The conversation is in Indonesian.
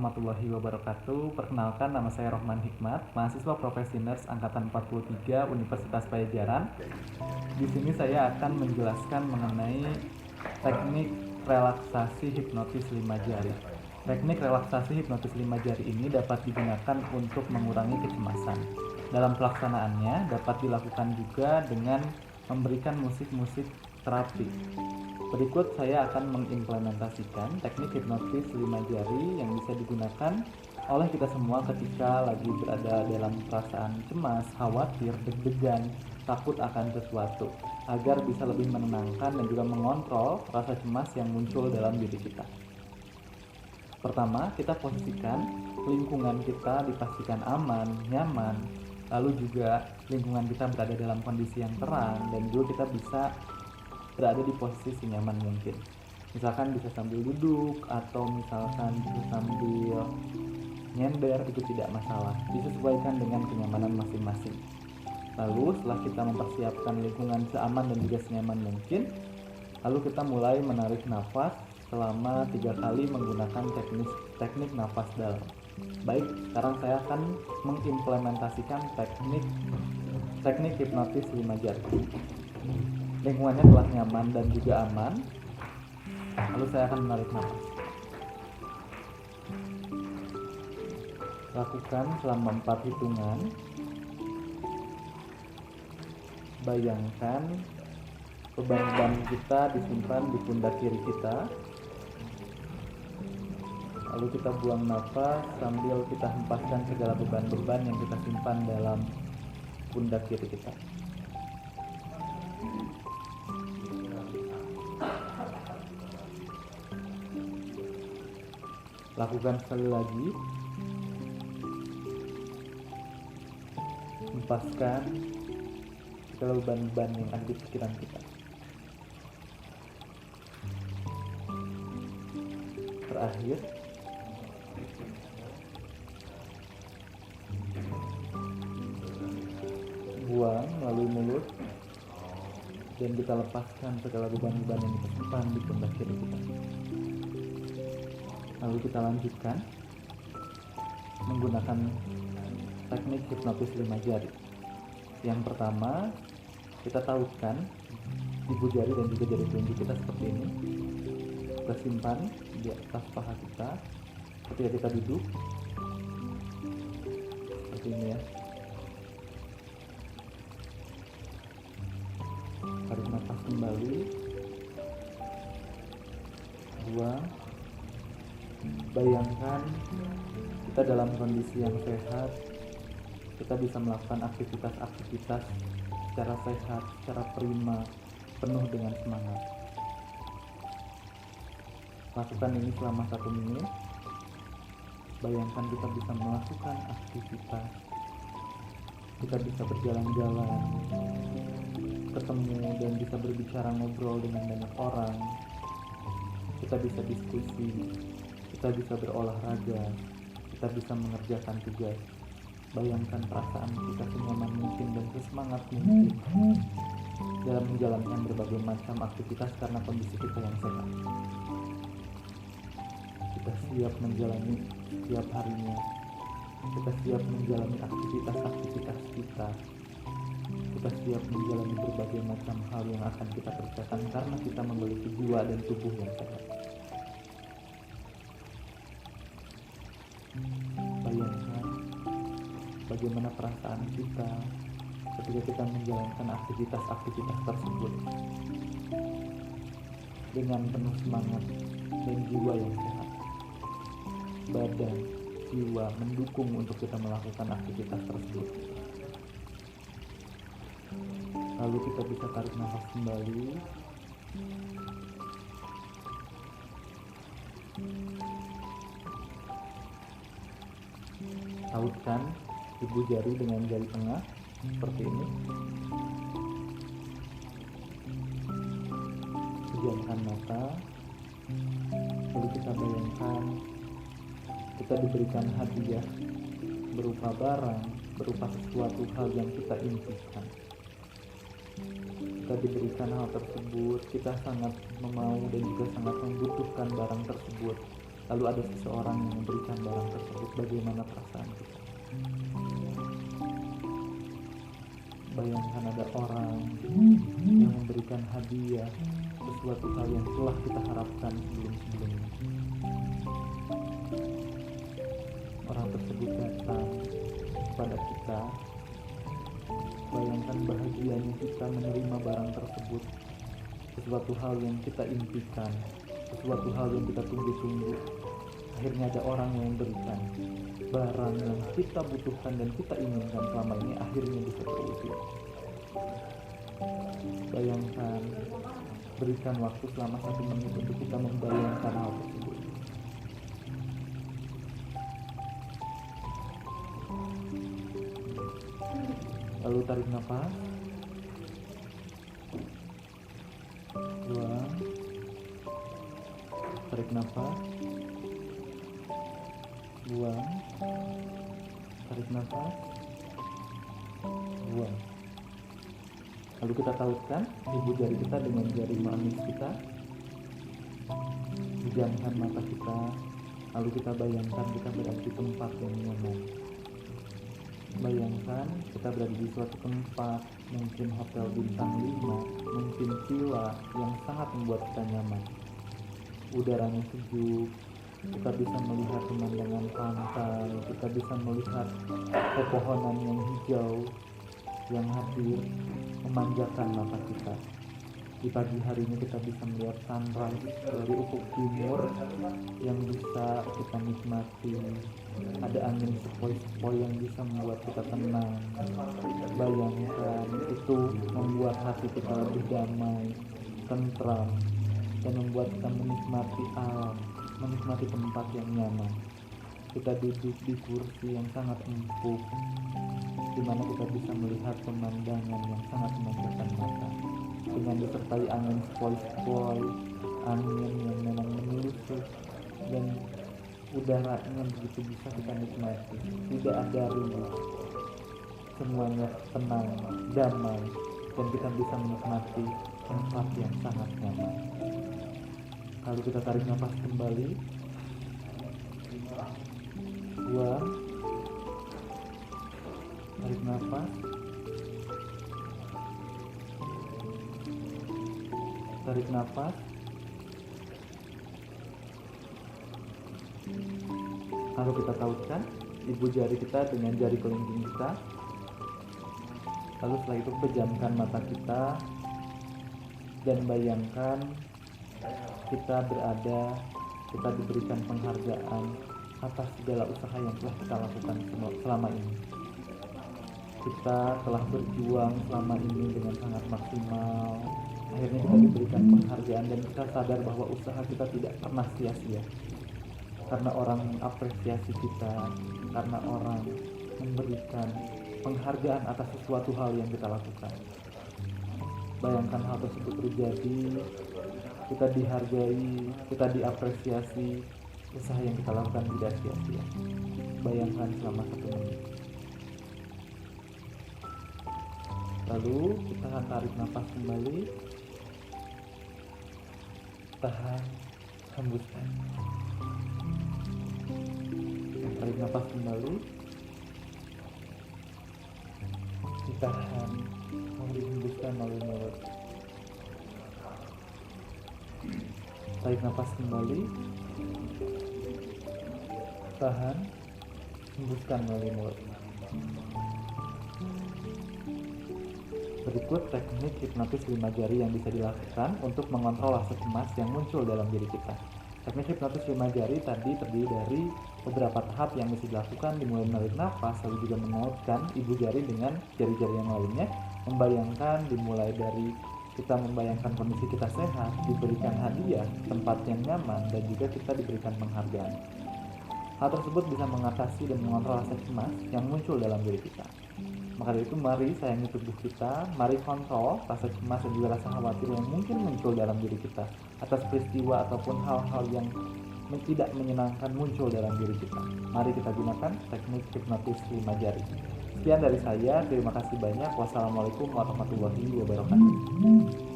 Warahmatullahi wabarakatuh. Perkenalkan, nama saya Rohman Hikmat, mahasiswa Profesi Nurse angkatan 43 Universitas Padjadjaran. Di sini saya akan menjelaskan mengenai teknik relaksasi hipnotis 5 jari. Teknik relaksasi hipnotis 5 jari ini dapat digunakan untuk mengurangi kecemasan. Dalam pelaksanaannya dapat dilakukan juga dengan memberikan musik-musik terapi. Berikut saya akan mengimplementasikan teknik hipnotis 5 jari yang bisa digunakan oleh kita semua ketika lagi berada dalam perasaan cemas, khawatir, deg-degan, takut akan sesuatu, agar bisa lebih menenangkan dan juga mengontrol rasa cemas yang muncul dalam diri kita. Pertama, kita posisikan lingkungan kita dipastikan aman, nyaman, lalu juga lingkungan kita berada dalam kondisi yang terang, dan juga kita bisa berada di posisi senyaman mungkin. Misalkan bisa sambil duduk atau misalkan bisa sambil nyender, itu tidak masalah, disesuaikan dengan kenyamanan masing-masing. Lalu setelah kita mempersiapkan lingkungan seaman dan juga senyaman mungkin, lalu kita mulai menarik nafas selama 3 kali menggunakan teknik nafas dalam. Baik, sekarang saya akan mengimplementasikan teknik hipnotis 5 jari. Lingkungannya telah nyaman dan juga aman. Lalu saya akan menarik nafas. Lakukan selama 4 hitungan. Bayangkan beban-beban kita disimpan di pundak kiri kita. Lalu kita buang nafas sambil kita hempaskan segala beban-beban yang kita simpan dalam pundak kiri kita. Lakukan sekali lagi. Hempaskan segala beban-beban yang ada di pikiran kita. Terakhir, buang melalui mulut dan kita lepaskan segala beban-beban yang kita simpan di pundak kiri kita. Lalu kita lanjutkan menggunakan teknik hipnotis 5 jari. Yang pertama, kita tautkan ibu jari dan juga jari telunjuk kita seperti ini. Kita simpan di atas paha kita ketika kita duduk, seperti ini ya. Tarik nafas kembali, buang. Bayangkan kita dalam kondisi yang sehat, kita bisa melakukan aktivitas-aktivitas secara sehat, secara prima, penuh dengan semangat. Lakukan ini selama 1 menit. Bayangkan kita bisa melakukan aktivitas, kita bisa berjalan-jalan, ketemu dan bisa berbicara, ngobrol dengan banyak orang, kita bisa diskusi, kita bisa berolahraga, kita bisa mengerjakan tugas. Bayangkan perasaan kita senyaman mungkin dan sesemangat mungkin dalam menjalankan berbagai macam aktivitas karena kondisi kita yang sehat. Kita siap menjalani setiap harinya. Kita siap menjalani aktivitas-aktivitas kita. Kita siap menjalani berbagai macam hal yang akan kita kerjakan karena kita memiliki jiwa dan tubuh yang sehat. Bayangkan bagaimana perasaan kita ketika kita menjalankan aktivitas-aktivitas tersebut dengan penuh semangat dan jiwa yang sehat. Badan, jiwa mendukung untuk kita melakukan aktivitas tersebut. Lalu kita bisa tarik nafas kembali. Tautkan ibu jari dengan jari tengah seperti ini. Pejamkan mata. Lalu kita bayangkan kita diberikan hadiah berupa barang, berupa sesuatu hal yang kita impikan. Kita diberikan hal tersebut, kita sangat memau dan juga sangat membutuhkan barang tersebut. lalu ada seseorang yang memberikan barang tersebut, bagaimana perasaan kita? Bayangkan ada orang yang memberikan hadiah sesuatu hal yang telah kita harapkan sebelum-sebelumnya. Orang tersebut datang kepada kita. Bayangkan bahagianya kita menerima barang tersebut, sesuatu hal yang kita impikan, sesuatu hal yang kita tunggu-tunggu. Akhirnya ada orang yang memberikan barang yang kita butuhkan dan kita inginkan selama ini, akhirnya bisa terwujud. Bayangkan, berikan waktu selama 1 menit untuk kita membayangkan hal tersebut. Lalu tarik nafas, buang, tarik nafas, buang, tarik nafas, buang. Lalu kita tautkan ibu jari kita dengan jari manis kita, pejamkan mata kita, lalu kita bayangkan kita berada di tempat yang nyaman. Bayangkan kita berada di suatu tempat, mungkin hotel bintang 5, mungkin villa yang sangat membuat kita nyaman. Udaranya sejuk, kita bisa melihat pemandangan pantai, kita bisa melihat pepohonan yang hijau yang hadir memanjakan mata kita. Di pagi harinya kita bisa melihat sunrise dari ufuk timur yang bisa kita nikmati. Ada angin sepoi-sepoi yang bisa membuat kita tenang. Bayangkan itu membuat hati kita lebih damai, tentram, dan membuat kita menikmati alam, menikmati tempat yang nyaman. Kita duduk di kursi yang sangat empuk, di mana kita bisa melihat pemandangan yang sangat memanjakan mata, dengan disertai angin sepoi-sepoi, angin yang memang menusuk, dan udaranya begitu bisa kita nikmati. Tidak ada ribut, semuanya tenang, damai, dan kita bisa menikmati tempat yang sangat nyaman. Lalu kita tarik nafas kembali, buang, tarik nafas, tarik nafas, lalu kita tautkan ibu jari kita dengan jari kelingking kita. Lalu setelah itu pejamkan mata kita dan bayangkan kita diberikan penghargaan atas segala usaha yang telah kita lakukan selama ini. Kita telah berjuang selama ini dengan sangat maksimal. Akhirnya kita diberikan penghargaan dan kita sadar bahwa usaha kita tidak pernah sia-sia. Karena orang mengapresiasi kita, karena orang memberikan penghargaan atas sesuatu hal yang kita lakukan. Bayangkan hal tersebut terjadi, kita dihargai, kita diapresiasi, usaha yang kita lakukan tidak sia-sia. Bayangkan selama 1 menit. Lalu kita akan tarik nafas kembali, tahan, hembuskan. Tarik nafas kembali, ditahan, lalu dihembuskan melalui mulut. Tarik nafas kembali, tahan, hembuskan melalui mulut. Berikut teknik hipnotis 5 jari yang bisa dilakukan untuk mengontrol rasa cemas yang muncul dalam diri kita. Teknik hipnotis 5 jari tadi terdiri dari beberapa tahap yang bisa dilakukan, dimulai menarik nafas, lalu juga mengaitkan ibu jari dengan jari-jari yang lainnya. Membayangkan, dimulai dari kita membayangkan kondisi kita sehat, diberikan hadiah, tempat yang nyaman, dan juga kita diberikan penghargaan. Hal tersebut bisa mengatasi dan mengontrol rasa cemas yang muncul dalam diri kita. Maka dari itu mari sayangi tubuh kita, mari kontrol rasa cemas dan juga rasa khawatir yang mungkin muncul dalam diri kita atas peristiwa ataupun hal-hal yang tidak menyenangkan muncul dalam diri kita. Mari kita gunakan teknik hipnotis 5 jari. Sekian dari saya, terima kasih banyak. Wassalamualaikum warahmatullahi wabarakatuh.